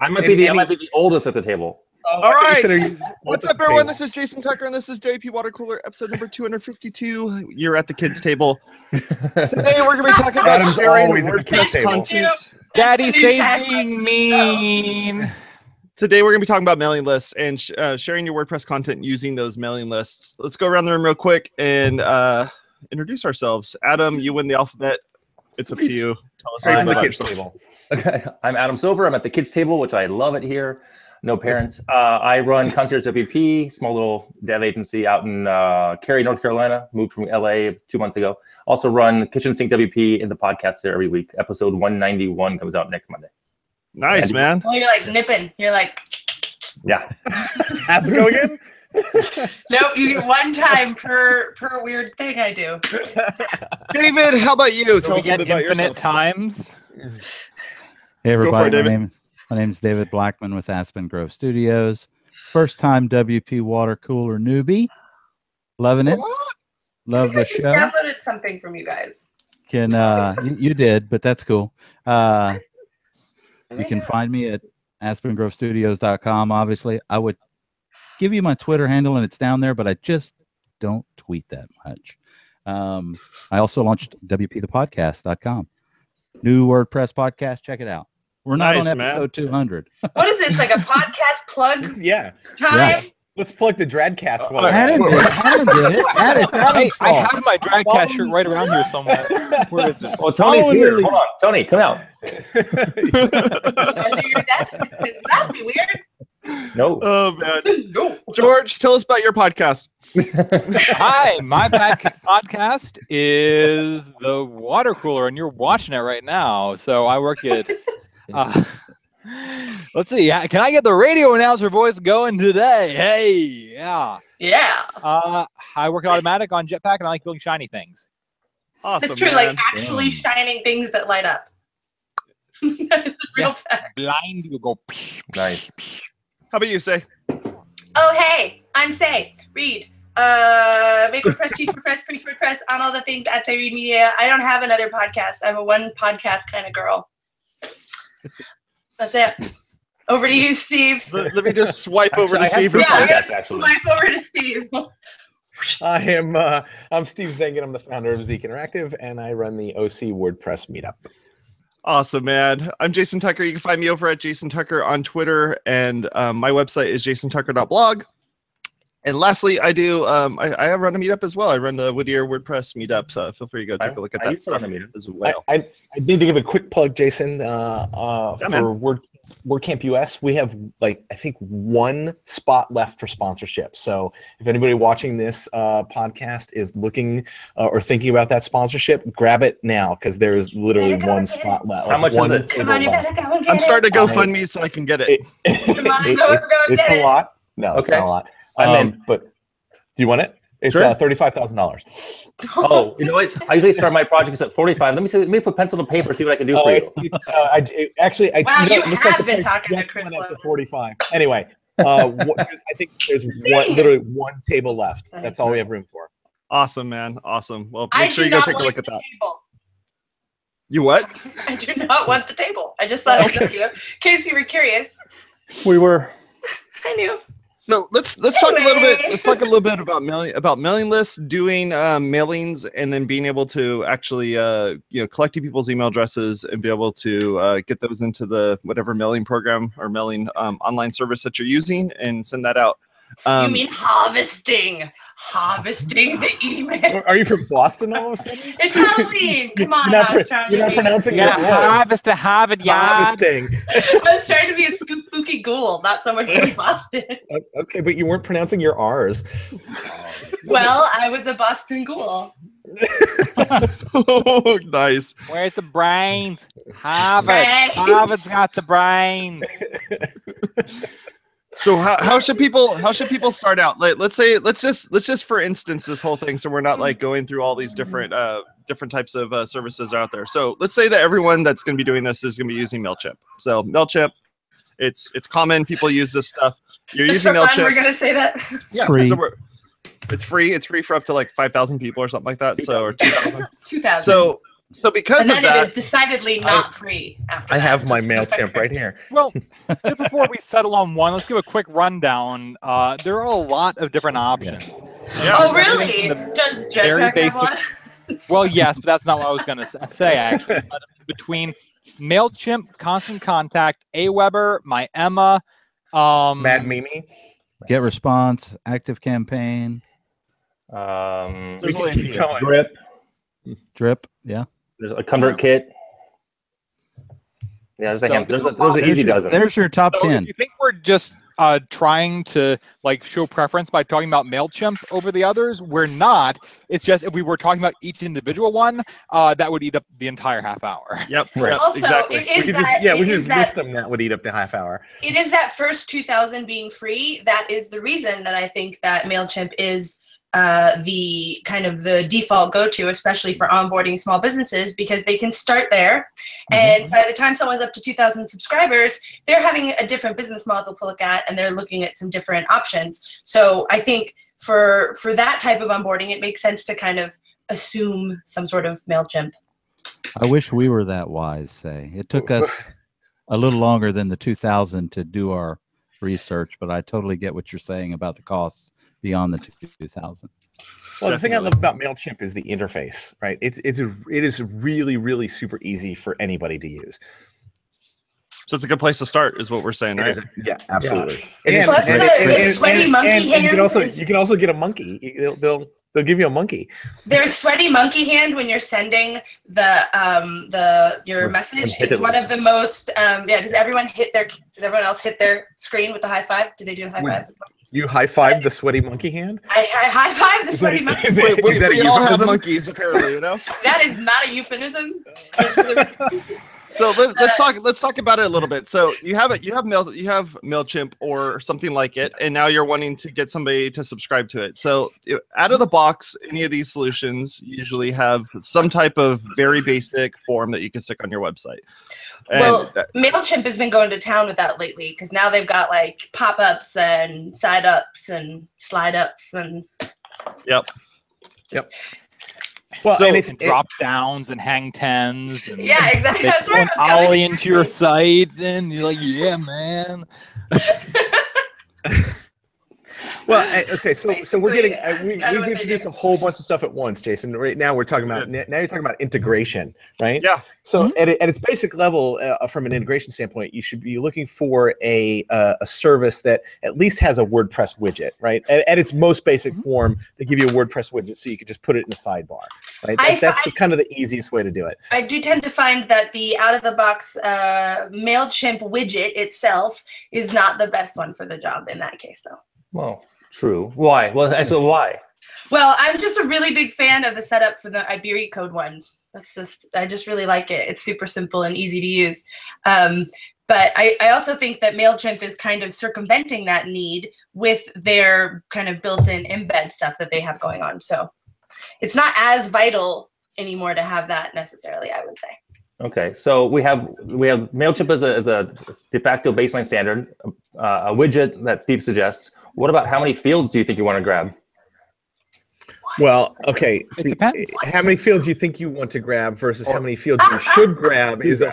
I might be the oldest at the table. Oh, all right. What's up, everyone? This is Jason Tucker, and this is WPwatercooler, episode number 252. You're at the kids' table. Today, we're going to be talking about sharing WordPress content. Daddy says being mean. Today, we're going to be talking about mailing lists and sharing your WordPress content using those mailing lists. Let's go around the room real quick and introduce ourselves. Adam, you win the alphabet. It's up to you. Tell us I'm about the kids' table. Okay, I'm Adam Silver. I'm at the kids' table, which I love it here. No parents. I run Concierge WP, small little dev agency out in Cary, North Carolina. Moved from LA 2 months ago. Also run Kitchen Sink WP in the podcast there every week. Episode 191 comes out next Monday. Nice, man. Oh, you're like nipping. You're like. Yeah. Has to go again? No, you get one time per weird thing I do. David, how about you? Tell us a bit about yourself. Times. Hey, everybody. Go for it, My name's David Blackman with Aspen Grove Studios. First time WP water cooler newbie. Loving it. Love the show. I downloaded something from you guys. You did, but that's cool. You can find me at aspengrovestudios.com. Obviously, I would give you my Twitter handle, and it's down there, but I just don't tweet that much. I also launched WPthepodcast.com. New WordPress podcast. Check it out. We're not on episode 200. What is this, like a podcast plug? Yeah. Time? Yeah. Let's plug the Dradcast one. Adam did it. I have my Dradcast shirt right around here somewhere. Where is it? Oh, Tony's here. Hold on. Tony, come out. Under your desk? That'd be weird. No. Oh, man. No. George, tell us about your podcast. Hi, my podcast is the water cooler, and you're watching it right now. So I work at... let's see. Can I get the radio announcer voice going today? Hey, yeah. Yeah. I work at Automatic on Jetpack, and I like building shiny things. Awesome. That's true. Man. Like actually shining things that light up. That is a real fact. Blind, you go. Nice. How about you, Say? Oh, hey, I'm Say. Read. Make WordPress, teach WordPress, preach WordPress, on all the things at Say Read Media. I don't have another podcast. I'm a one podcast kind of girl. That's it. Over to you, Steve. Let me just swipe over to Steve. Swipe over to Steve. I'm Steve Zengen. I'm the founder of Zeek Interactive, and I run the OC WordPress meetup. Awesome, man. I'm Jason Tucker. You can find me over at Jason Tucker on Twitter, and my website is jasontucker.blog. And lastly, I do I run a meetup as well. I run the Whittier WordPress meetup, so feel free to go take a look at that stuff as well. I need to give a quick plug, Jason, for WordCamp US. We have I think one spot left for sponsorship. So if anybody watching this podcast is looking or thinking about that sponsorship, grab it now because there is literally one spot left. How much is it? Come on, you better go and get I'm starting to GoFundMe so I can get it. Come on, go and it's get a it. lot. No, it's not a lot. But do you want it? It's Sure. $35,000. Oh, you know what? I usually start my projects at 45. Let me put pencil to paper, see what I can do for you. Wow, you have been talking to Chris at 45. Anyway, I think there's literally one table left. That's all we have room for. Awesome, man. Awesome. Well, make sure you go take a look at that. You what? I do not want the table. I just thought I'd tell you in case you were curious. We were. I knew. So let's talk a little bit. Let's talk a little bit about mailing lists, doing mailings, and then being able to actually collecting people's email addresses and be able to get those into the whatever mailing program or mailing online service that you're using and send that out. You mean harvesting the email. Are you from Boston all of a sudden? It's Halloween. Come on. You're not pronouncing it. Harvesting. I was trying to be a spooky ghoul, not someone from Boston. Okay, but you weren't pronouncing your R's. Well, I was a Boston ghoul. Oh, nice. Where's the brains? Harvard's got the brains. So how should people start out? Let's just for instance this whole thing, so we're not like going through all these different types of services out there. So let's say that everyone that's going to be doing this is going to be using MailChimp. So MailChimp, it's common. People use this stuff. You're Just using for MailChimp. fun, we're gonna say that. Yeah, Free. So it's free. It's free for up to like 5,000 people or something like that. 2,000. So or 2,000. 2,000. So So because And of then that, it is decidedly not free after I that. have my MailChimp right here. Well, just before we settle on one, let's give a quick rundown. There are a lot of different options. Yeah. Oh, Everything really? from the Does very Jetpack have basic- one? Well, yes, but that's not what I was going to say, actually. But between MailChimp, Constant Contact, Aweber, My Emma, Mad Mimi. Get response, active campaign, there's We only a can keep few. going. Drip. drip. Yeah. There's a convert kit. Yeah, there's a So handful. There's an easy dozen. There's your top So 10. if you think we're just trying to like show preference by talking about MailChimp over the others, we're not. It's just if we were talking about each individual one, that would eat up the entire half hour. Yep. Right. Yep, Also, exactly. it is We could that. just, yeah, we it could is just that- list them. That would eat up the half hour. It is that first 2,000 being free that is the reason that I think that MailChimp is the kind of the default go-to, especially for onboarding small businesses, because they can start there. And by the time someone's up to 2,000 subscribers, they're having a different business model to look at, and they're looking at some different options. So I think for that type of onboarding, it makes sense to kind of assume some sort of MailChimp. I wish we were that wise, say. It took us a little longer than the 2000 to do our research, but I totally get what you're saying about the costs beyond the 2000. Well, the thing I love about MailChimp is the interface, right? It is really, really super easy for anybody to use. So it's a good place to start, is what we're saying, right? Yeah, absolutely. Plus the sweaty monkey you can also hands. you can also get a monkey. They'll give you a monkey. There's sweaty monkey hand when you're sending your message. hit It's it. one of the most does everyone else hit their screen with the high five? Do they do the high five? You high five the sweaty monkey hand. I high five the sweaty monkey. Is Wait, is that a we all have euphemism? monkeys, apparently, you know. That is not a euphemism. Just for the- So let's talk about it a little bit. So you have MailChimp or something like it, and now you're wanting to get somebody to subscribe to it. So out of the box, any of these solutions usually have some type of very basic form that you can stick on your website. And Well, MailChimp has been going to town with that lately because now they've got like pop-ups and side-ups and slide-ups and Yep. Well, So- and it's And drop downs and hang tens. And yeah, exactly. they That's where I put was an ollie going. into your site, and you're like, yeah, man. well, okay. So we're getting Basically, that's kinda we've what they introduced do. a whole bunch of stuff at once, Jason. Right now we're talking about now you're talking about integration, right? Yeah. So at its basic level, from an integration standpoint, you should be looking for a service that at least has a WordPress widget, right? At its most basic form, they give you a WordPress widget, so you could just put it in the sidebar, right? That's kind of the easiest way to do it. I do tend to find that the out-of-the-box MailChimp widget itself is not the best one for the job in that case, though. Well, true. Why? Well, so why? Well, I'm just a really big fan of the setup for the Iberi code one. I just really like it. It's super simple and easy to use. But I also think that MailChimp is kind of circumventing that need with their kind of built-in embed stuff that they have going on. So it's not as vital anymore to have that necessarily, I would say. Okay, so we have MailChimp as a de facto baseline standard, a widget that Steve suggests. What about how many fields do you think you want to grab? Well, okay. It depends. How many fields you think you want to grab versus how many fields you should grab that's a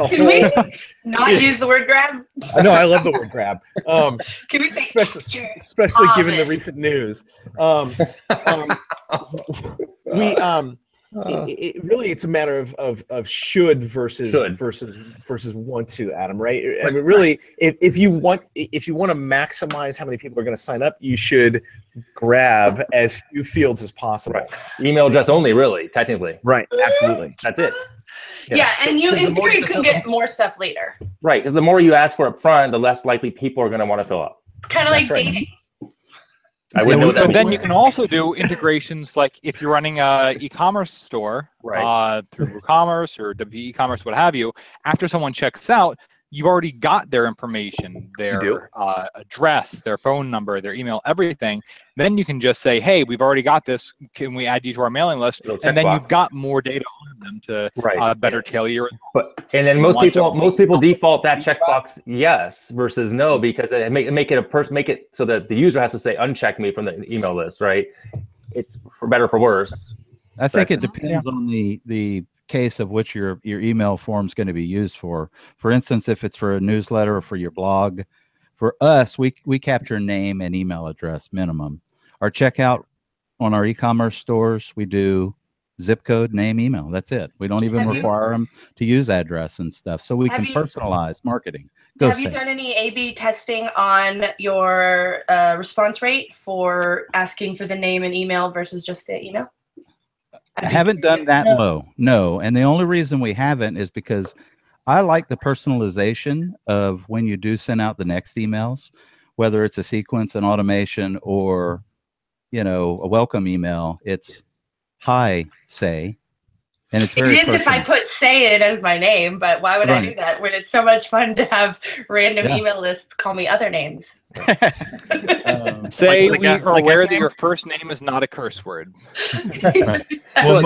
Can whole. we not use the word grab? I know I love the word grab. Can we say Especially given the Harvest. recent news. Really, it's a matter of should versus want to, Adam. Right? I mean, really, if you want to maximize how many people are going to sign up, you should grab as few fields as possible. Right. Email address only, really, technically. Right. Absolutely. That's it. Yeah, and you Because in the more theory you could get more stuff later. Right, because the more you ask for up front, the less likely people are going to want to fill up. It's kind of like That's right. dating. I wouldn't know what that But then means. you can also do integrations like if you're running a e-commerce store Right. through WooCommerce or WPecommerce, what have you. After someone checks out, you've already got their information, their address, their phone number, their email, everything. Then you can just say, hey, we've already got this. Can we add you to our mailing list? Little And then checkbox. you've got more data on them to Right. better tailor your. And then most people default that checkbox yes versus no because it make it so that the user has to say uncheck me from the email list, right? It's for better or for worse. I think it depends on the case of which your email form is going to be used for. For instance, if it's for a newsletter or for your blog, for us, we capture name and email address minimum. Our checkout on our e-commerce stores, we do zip code, name, email. That's it. We don't even require them to use address and stuff. So we can personalize marketing. Have you done any A/B testing on your response rate for asking for the name and email versus just the email? I haven't done that low, no. And the only reason we haven't is because I like the personalization of when you do send out the next emails, whether it's a sequence, an automation, or, you know, a welcome email. It's hi, say, and it's very personal. If I put say it as my name, but why would I do that when it's so much fun to have random email lists call me other names? Say we are aware that your first name is not a curse word. Right. Well,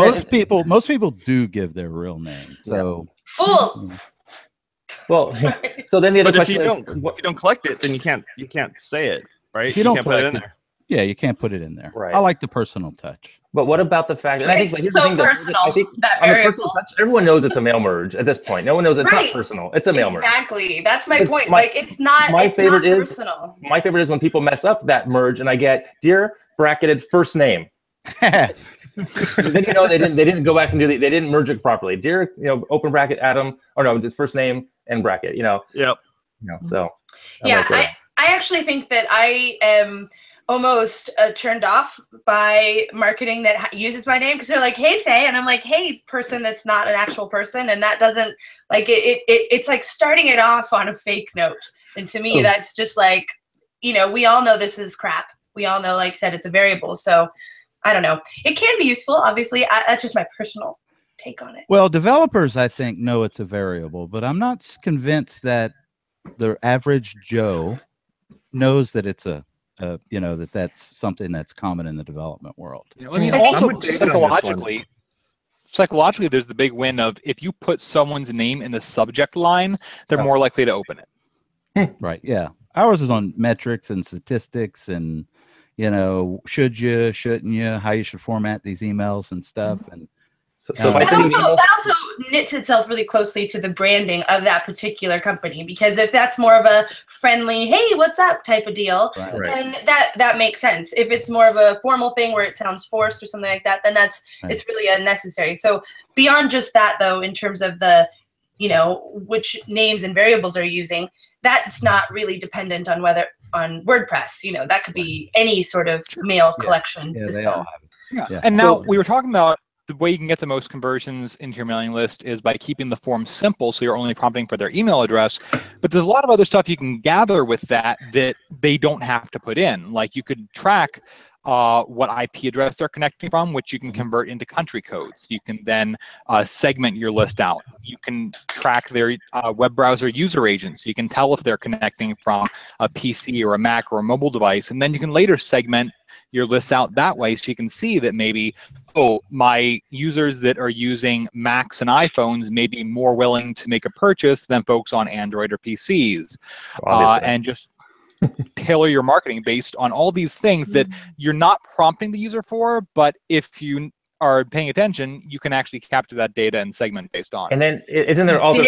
most people do give their real name. So full. Well, so then the other question is, if you don't collect it, then you can't say it, right? You can't put it in there. Yeah, you can't put it in there. Right. I like the personal touch. But what about the fact? And I think here's the thing, personal. I think on the personal touch, everyone knows it's a mail merge at this point. No one knows it's not personal. It's a mail merge. Exactly. That's my point. Like it's not. My favorite is personal. My favorite is when people mess up that merge, and I get dear bracketed first name. Then you know they didn't go back and they didn't merge it properly. Dear, you know, open bracket Adam, or no, just first name and bracket. You know. Yep. You know, so. I actually think that I am almost turned off by marketing that uses my name, because they're like, hey, say, and I'm like, hey, person that's not an actual person, and that doesn't, like, it's like starting it off on a fake note. And to me, that's just like, you know, we all know this is crap. We all know, like I said, it's a variable. So I don't know. It can be useful, obviously. That's just my personal take on it. Well, developers, I think, know it's a variable, but I'm not convinced that the average Joe knows that it's you know, that's something that's common in the development world. You know, I mean, also psychologically, there's the big win of if you put someone's name in the subject line, they're more likely to open it. Right. Yeah. Ours is on metrics and statistics and, you know, should you, shouldn't you, how you should format these emails and stuff. And that also knits itself really closely to the branding of that particular company, because if that's more of a friendly, hey, what's up type of deal, then that makes sense. If it's more of a formal thing where it sounds forced or something like that, then it's really unnecessary. So beyond just that, though, in terms of the, you know, which names and variables are using, that's not really dependent on on WordPress. You know, that could be any sort of mail collection system. They all have it. And now we were talking about the way you can get the most conversions into your mailing list is by keeping the form simple, so you're only prompting for their email address. But there's a lot of other stuff you can gather with that they don't have to put in. Like you could track what IP address they're connecting from, which you can convert into country codes. You can then segment your list out. You can track their web browser user agents. You can tell if they're connecting from a PC or a Mac or a mobile device. And then you can later segment your lists out that way, so you can see that maybe, oh, my users that are using Macs and iPhones may be more willing to make a purchase than folks on Android or PCs. And just tailor your marketing based on all these things that you're not prompting the user for, but if you are paying attention, you can actually capture that data and segment based on it. And then isn't there also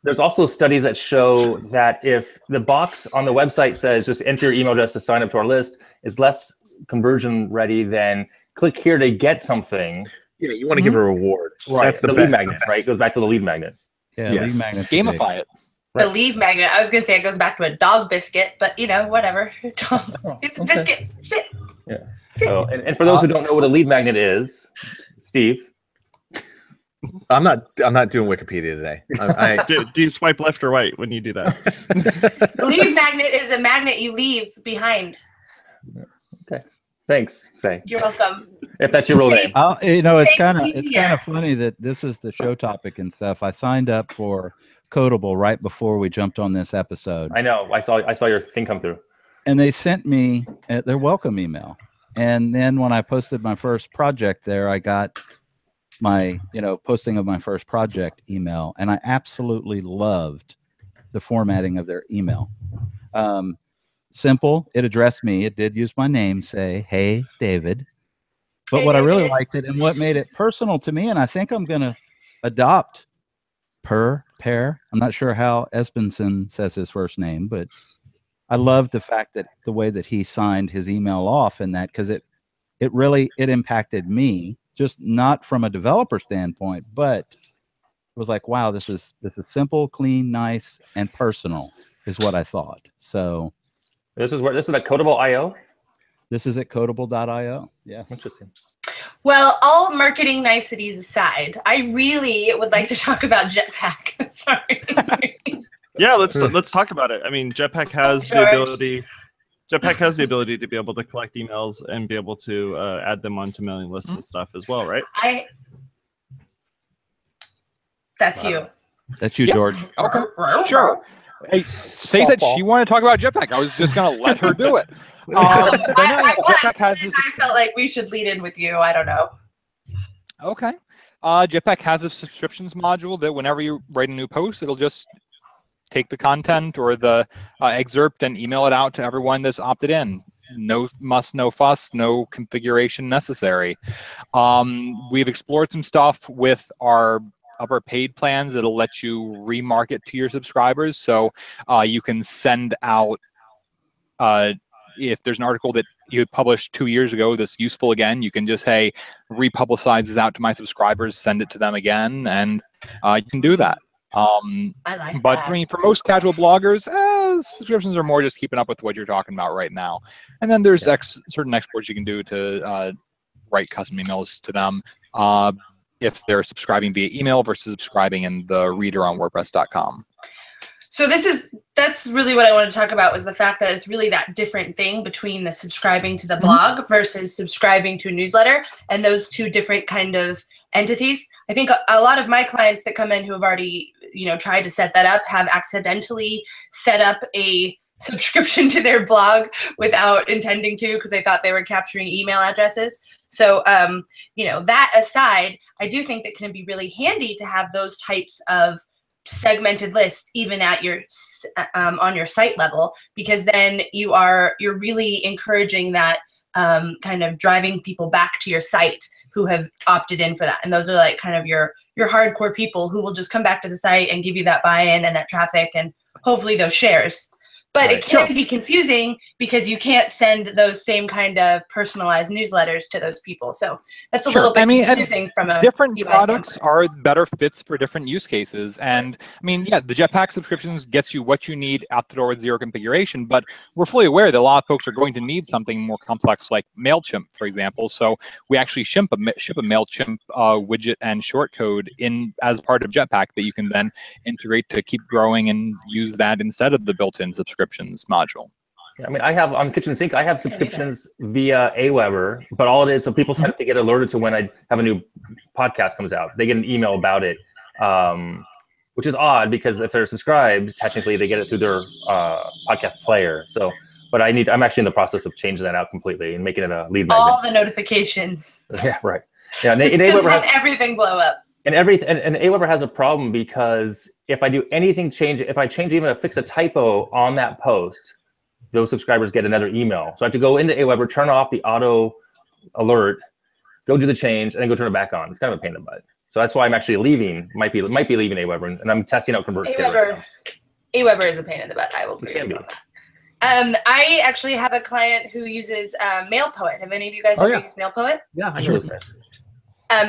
there's also studies that show that if the box on the website says just enter your email address to sign up to our list, is less conversion ready than click here to get something. Yeah, you want to give a reward. Right. That's the lead magnet, right? It goes back to the lead magnet. Yeah, lead magnet. Gamify it. The leave magnet. I was going to say it goes back to a dog biscuit, but you know, whatever. It's a biscuit. Sit. Yeah. So, and for those who don't know what a lead magnet is, Steve. I'm not doing Wikipedia today. Do you swipe left or right when you do that? The leave magnet is a magnet you leave behind. Okay. Thanks, Say. You're welcome. If that's your real name. You know, it's kind of funny that this is the show topic and stuff. I signed up for Codeable right before we jumped on this episode. I know. I saw your thing come through. And they sent me their welcome email. And then when I posted my first project there, I got my, you know, posting of my first project email, and I absolutely loved the formatting of their email. Simple. It addressed me. It did use my name, say, hey, David. But what I really liked it and what made it personal to me, and I think I'm going to adopt pair. I'm not sure how Espenson says his first name, but I love the fact that the way that he signed his email off in that, because it really impacted me, just not from a developer standpoint, but it was like, wow, this is simple, clean, nice, and personal is what I thought. So this is at Codable.io. This is at Codable.io. Yes. Interesting. Well, all marketing niceties aside, I really would like to talk about Jetpack. Sorry. Yeah, let's talk about it. I mean, Jetpack has the ability. Jetpack has the ability to be able to collect emails and be able to add them onto mailing lists and stuff as well, right? That's you. That's you, George. Okay, sure. Hey, Say said she wanted to talk about Jetpack. I was just going to let her do it. I felt like we should lead in with you. I don't know. Okay. Jetpack has a subscriptions module that whenever you write a new post, it'll just take the content or the excerpt and email it out to everyone that's opted in. No muss, no fuss, no configuration necessary. We've explored some stuff with our paid plans that'll let you remarket to your subscribers. So you can send out, if there's an article that you published 2 years ago that's useful again, you can just, hey, republicize this out to my subscribers, send it to them again, and you can do that. I like but that. I mean, for most casual bloggers, subscriptions are more just keeping up with what you're talking about right now. And then there's certain exports you can do to write custom emails to them if they're subscribing via email versus subscribing in the reader on WordPress.com. So that's really what I want to talk about, was the fact that it's really that different thing between the subscribing to the blog versus subscribing to a newsletter, and those two different kind of entities. I think a lot of my clients that come in who have already, tried to set that up have accidentally set up a subscription to their blog without intending to, because they thought they were capturing email addresses. So, that aside, I do think that it can be really handy to have those types of segmented lists even at your on your site level, because then you're really encouraging that kind of driving people back to your site who have opted in for that. And those are like kind of your hardcore people who will just come back to the site and give you that buy-in and that traffic and hopefully those shares. But it can be confusing because you can't send those same kind of personalized newsletters to those people. So that's a little bit confusing from a different UI products standpoint. are better fits for different use cases. And I mean, yeah, the Jetpack subscriptions gets you what you need out the door with zero configuration, but we're fully aware that a lot of folks are going to need something more complex like MailChimp, for example. So we actually ship a MailChimp widget and shortcode in as part of Jetpack that you can then integrate to keep growing and use that instead of the built-in subscriptions module. Yeah, I mean, I have on Kitchen Sink, I have subscriptions via Aweber, but all it is, so people have to get alerted to when I have a new podcast comes out. They get an email about it, which is odd because if they're subscribed, technically they get it through their podcast player. So, but I'm actually in the process of changing that out completely and making it a lead magnet. All the notifications. Yeah, right. Yeah, and just have everything blow up. And Aweber has a problem because if I do anything if I change even to fix a typo on that post, those subscribers get another email. So I have to go into Aweber, turn off the auto alert, go do the change, and then go turn it back on. It's kind of a pain in the butt. So that's why I'm actually leaving. Might be leaving Aweber, and I'm testing out ConvertKit. Aweber is a pain in the butt. I will agree with that. I actually have a client who uses MailPoet. Have any of you guys ever used MailPoet? Yeah, I know this.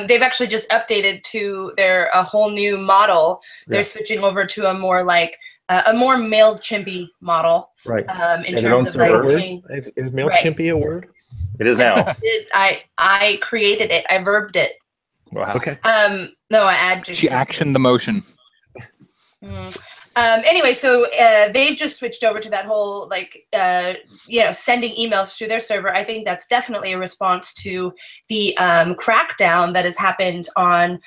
They've actually just updated to a whole new model. They're switching over to a more MailChimp-y model. Right. In terms of is MailChimp-y a word? It is now. I created it. I verbed it. Wow. Okay. No, I added. She actioned the motion. Anyway, so they've just switched over to that whole sending emails through their server. I think that's definitely a response to the crackdown that has happened on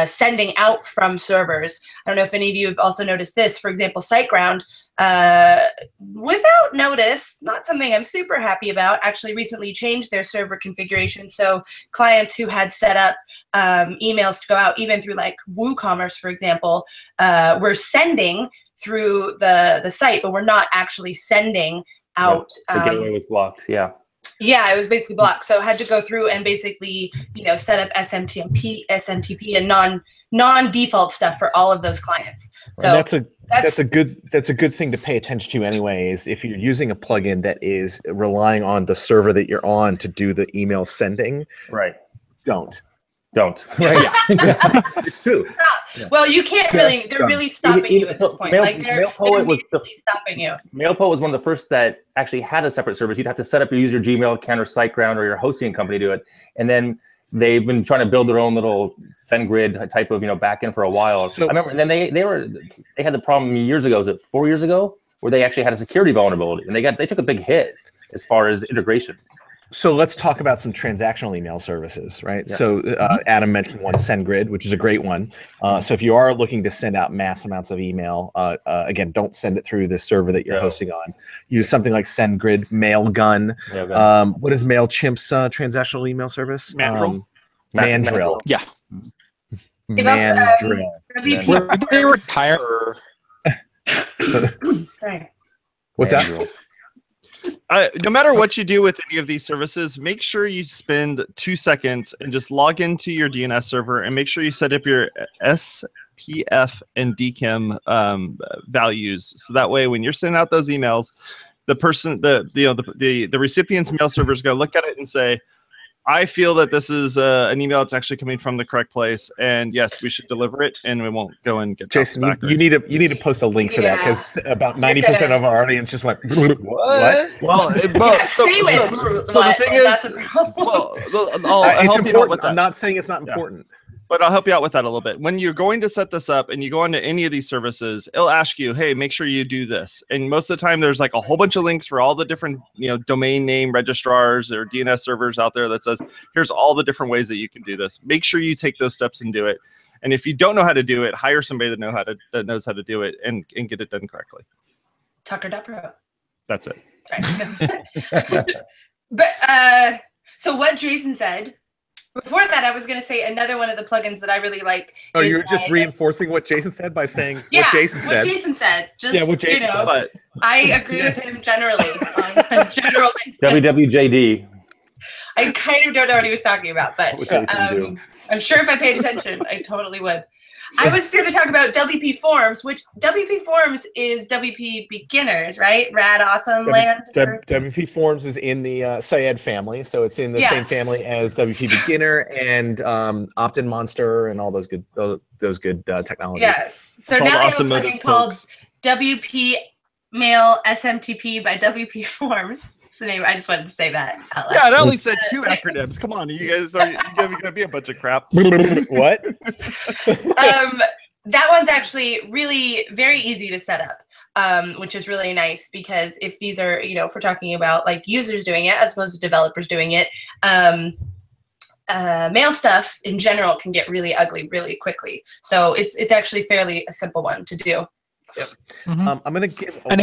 sending out from servers. I don't know if any of you have also noticed this. For example, SiteGround, without notice, not something I'm super happy about, actually recently changed their server configuration. So clients who had set up emails to go out, even through like WooCommerce, for example, were sending through the site, but we're not actually sending out. The gateway was blocked, yeah. Yeah, it was basically blocked. So I had to go through and basically, set up SMTP and non-default stuff for all of those clients. So that's a good thing to pay attention to anyway, is if you're using a plugin that is relying on the server that you're on to do the email sending. Right. Don't. Right. Yeah. It's true. Well, you can't really. They're really stopping you at this point. They're stopping you. MailPoet was one of the first that actually had a separate service. You'd have to set up your user Gmail account or SiteGround or your hosting company to do it, and then they've been trying to build their own little SendGrid type of backend for a while. So I remember, and then they had the problem years ago. Was it 4 years ago, where they actually had a security vulnerability, and they took a big hit as far as integrations. So let's talk about some transactional email services, right? Yeah. So Adam mentioned one, SendGrid, which is a great one. So if you are looking to send out mass amounts of email, again, don't send it through the server that you're hosting on. Use something like SendGrid, Mailgun. What is MailChimp's transactional email service? Mandrill. Yeah. Mandrill. Were they retire? What's that? No matter what you do with any of these services, make sure you spend 2 seconds and just log into your DNS server and make sure you set up your SPF and DKIM values. So that way, when you're sending out those emails, the person, the recipient's mail server is going to look at it and say, I feel that this is an email that's actually coming from the correct place, and yes, we should deliver it, and we won't go and get Jason. You need to post a link for that, because about 90% of our audience just went what? Well, so the thing is, I'll help you out with that. I'm not saying it's not important. But I'll help you out with that a little bit. When you're going to set this up and you go into any of these services, it'll ask you, hey, make sure you do this. And most of the time, there's like a whole bunch of links for all the different, domain name registrars or DNS servers out there that says, here's all the different ways that you can do this. Make sure you take those steps and do it. And if you don't know how to do it, hire somebody that knows how to do it and get it done correctly. Tucker.pro. That's it. But so what Jason said. Before that, I was going to say another one of the plugins that I really like. Oh, you're just reinforcing what Jason said by saying what Jason said. What Jason said. Just, what Jason said. I agree with him generally on general. WWJD. I kind of don't know what he was talking about, but I'm sure if I paid attention, I totally would. I was going to talk about WP Forms, which WP Forms is WP Beginners, right? Rad Awesome Land. WP Forms is in the Syed family, so it's in the same family as WP Beginner and Opt-in Monster and all those good technologies. Yes. So now they have a plugin called WP Mail SMTP by WP Forms. The name. I just wanted to say that out loud. Yeah, it only said 2 acronyms. Come on, you guys are gonna be a bunch of crap. What? That one's actually really very easy to set up, which is really nice, because if these are, if we're talking about like users doing it as opposed to developers doing it, mail stuff in general can get really ugly really quickly. So it's actually fairly a simple one to do. Yep. I'm going to give let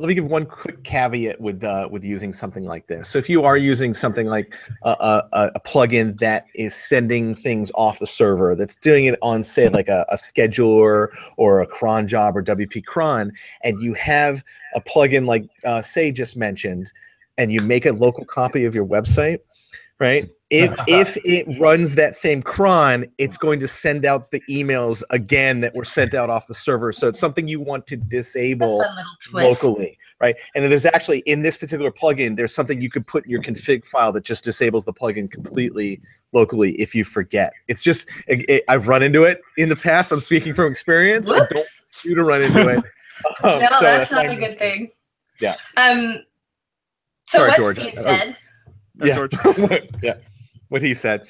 me give one quick caveat with using something like this. So if you are using something like a plugin that is sending things off the server, that's doing it on, say, like a scheduler or a cron job or WP cron, and you have a plugin like Say just mentioned, and you make a local copy of your website, right? If it runs that same cron, it's going to send out the emails again that were sent out off the server. So it's something you want to disable locally, right? And there's actually, in this particular plugin, there's something you could put in your config file that just disables the plugin completely locally if you forget. It's just, I've run into it in the past. I'm speaking from experience. Whoops. I don't want you to run into it. No, that's not a good thing. Yeah. So sorry, what George. Steve said. Yeah. What he said.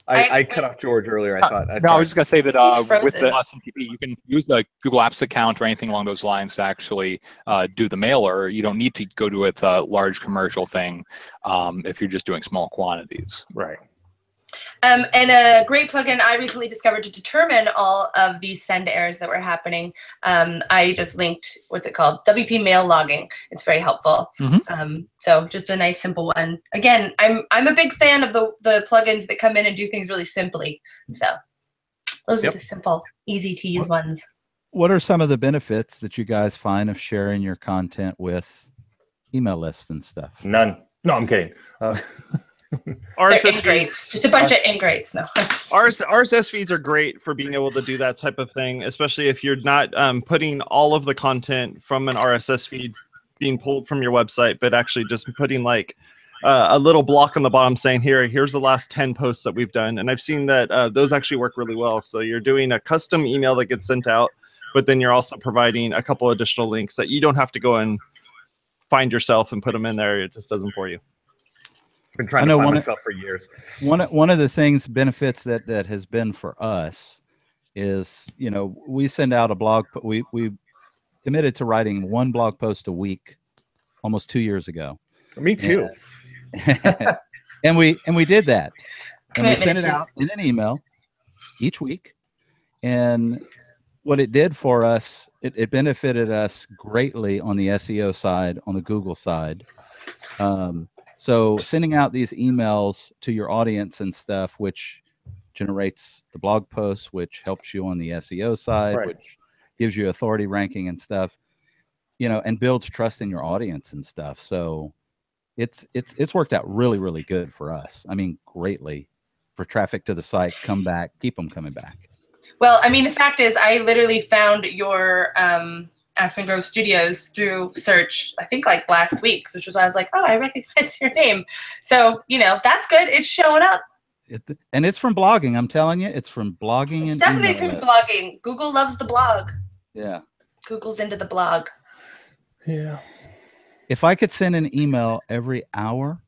I cut off George earlier. I thought. I was just gonna say that with the SMTP, you can use the Google Apps account or anything along those lines to actually do the mailer. You don't need to go to a large commercial thing if you're just doing small quantities. Right. And a great plugin I recently discovered to determine all of these send errors that were happening. I just linked, what's it called? WP Mail Logging. It's very helpful. So just a nice, simple one. Again, I'm a big fan of the plugins that come in and do things really simply. So those are the simple, easy to use ones. What are some of the benefits that you guys find of sharing your content with email lists and stuff? None. No, I'm kidding. They're RSS ingrates. Just a bunch of ingrates. No. RSS feeds are great for being able to do that type of thing, especially if you're not putting all of the content from an RSS feed being pulled from your website, but actually just putting like a little block on the bottom saying, here's the last 10 posts that we've done. And I've seen that those actually work really well. So you're doing a custom email that gets sent out, but then you're also providing a couple additional links that you don't have to go and find yourself and put them in there. It just does them for you. Been trying to find myself for years. One of the things, benefits that has been for us is, you know, we send out a blog. We committed to writing one blog post a week almost 2 years ago. Me too. And we did that. And we sent it out in an email each week. And what it did for us, it benefited us greatly on the SEO side, on the Google side. So sending out these emails to your audience and stuff, which generates the blog posts, which helps you on the SEO side, Right. which gives you authority ranking and stuff, you know, and builds trust in your audience and stuff. So it's worked out really, really good for us. I mean, greatly for traffic to the site, come back, keep them coming back. Well, I mean, the fact is, I literally found your Aspen Grove Studios through search, I think like last week, which was why I was like, oh, I recognize your name. So, you know, that's good. It's showing up. And it's from blogging. I'm telling you, it's from blogging. It's definitely from blogging. Google loves the blog. Yeah. Google's into the blog. Yeah. If I could send an email every hour,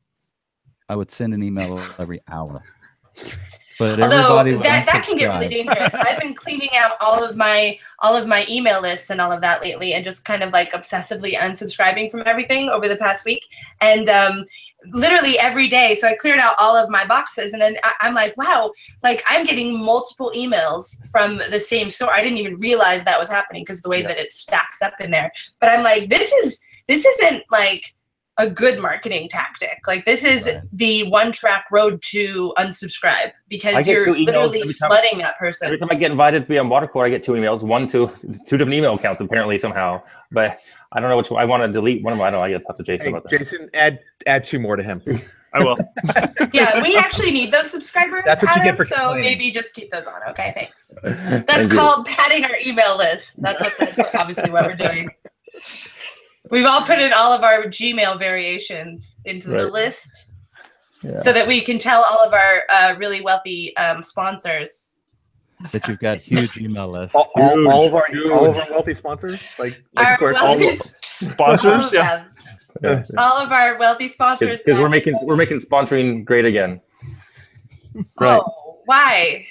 I would send an email every hour. But although that can get really dangerous. I've been cleaning out all of my email lists and all of that lately, and just kind of like obsessively unsubscribing from everything over the past week. And literally every day, so I cleared out all of my boxes, and then I'm like, wow, like I'm getting multiple emails from the same source. I didn't even realize that was happening because the way that it stacks up in there. But I'm like, this isn't like a good marketing tactic. Like this is the one-track road to unsubscribe, because you're literally flooding that person. Every time I get invited to be on WPwatercooler, I get 2 emails, two different email accounts apparently somehow. But I don't know which one. I want to delete one of them. I don't know. I got to talk to Jason about that. Jason, add 2 more to him. I will. Yeah, we actually need those subscribers. That's what you get for so complaining. maybe just keep those on. Okay, thanks. That's called padding our email list. That's obviously what we're doing. We've all put in all of our Gmail variations into the list, so that we can tell all of our really wealthy sponsors that you've got huge email lists. All of our wealthy sponsors, like sponsors, all of our wealthy sponsors. Because we're making sponsoring great again. Right. Oh, why?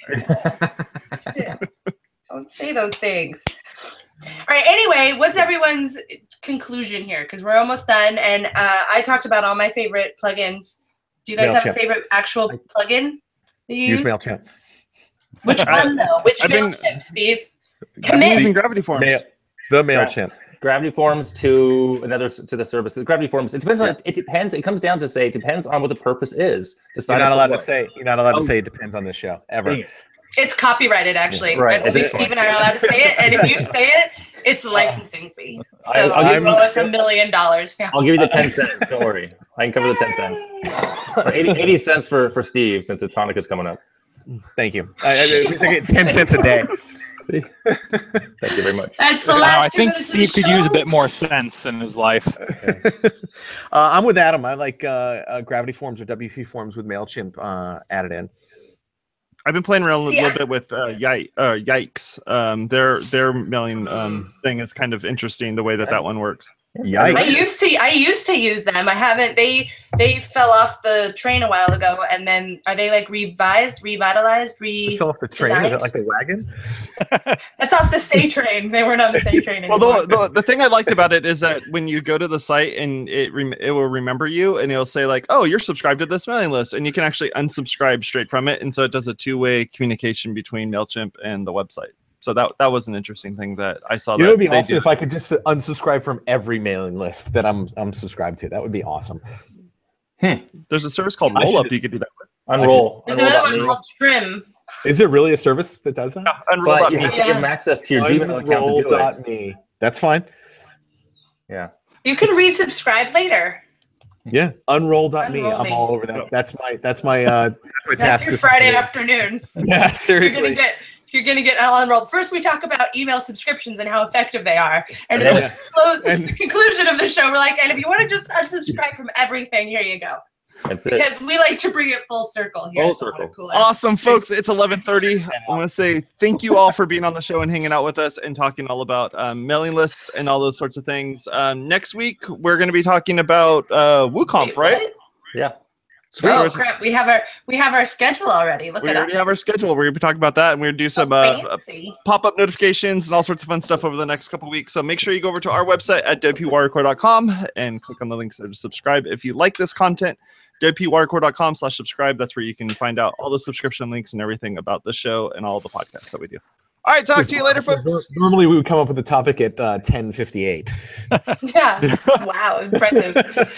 Don't say those things. All right. Anyway, what's everyone's conclusion here? Because we're almost done, and I talked about all my favorite plugins. Do you guys have a favorite actual plugin that you use? MailChimp. Which one though? Which MailChimp, Steve? I'm using Gravity Forms. The MailChimp. Gravity Forms to the service. The Gravity Forms. It depends on. It depends. It comes down to say it depends on what the purpose is. You're not allowed to say. You're not allowed to say it depends on this show ever. It's copyrighted, actually. Right. Only Steve and I are allowed to say it, and if you say it, it's a licensing fee. So I'll give us $1 million now. I'll give you the 10 cents. Don't worry. I can cover the 10 cents. Or 80 cents for Steve, since it's Hanukkah's coming up. Thank you. I get 10 cents a day. See? Thank you very much. That's the last I think Steve could use a bit more sense in his life. I'm with Adam. I like Gravity Forms or WP Forms with MailChimp added in. I've been playing around a little bit with Yikes. Their mailing thing is kind of interesting, the way that one works. Yikes. I used to use them. I haven't. They fell off the train a while ago, and then are they like revitalized? They fell off the train? Is that like the wagon? That's off the stay train. They weren't on the stay train anymore. Well, the thing I liked about it is that when you go to the site and it will remember you, and it'll say like, oh, you're subscribed to this mailing list, and you can actually unsubscribe straight from it, and so it does a 2-way communication between MailChimp and the website. So that was an interesting thing that I saw. It would be awesome if I could just unsubscribe from every mailing list that I'm subscribed to. That would be awesome. There's a service called Rollup you could do that with. Unroll. There's another one called Trim. Is it really a service that does that? Yeah, Unroll. But you have to give them access to your Gmail account to do it. Unroll.me. That's fine. Yeah. You can resubscribe later. Yeah, unroll.me. Unroll I'm me. all over that. That's my That's task. your Friday afternoon. Yeah, seriously. You're gonna get unrolled. First, we talk about email subscriptions and how effective they are, and Yeah. then the conclusion of the show, we're like, and if you want to just unsubscribe from everything, here you go. That's it. Because we like to bring it full circle here. Full at the circle. Water Cooler. Awesome, folks. It's 11:30. I want to say thank you all for being on the show and hanging out with us and talking all about mailing lists and all those sorts of things. Next week, we're going to be talking about WooConf, Wait, right? what? Yeah. Oh crap! We have our schedule already. Look We at already us. have our schedule. We're going to be talking about that, and we're going to do some Fancy. pop-up notifications and all sorts of fun stuff over the next couple weeks. So make sure you go over to our website at WPwatercooler.com and click on the links there to subscribe. If you like this content, WPwatercooler.com/subscribe. That's where you can find out all the subscription links and everything about the show and all the podcasts that we do. All right, talk to you later, folks. Normally, we would come up with the topic at 10:58. Yeah. Wow. Impressive.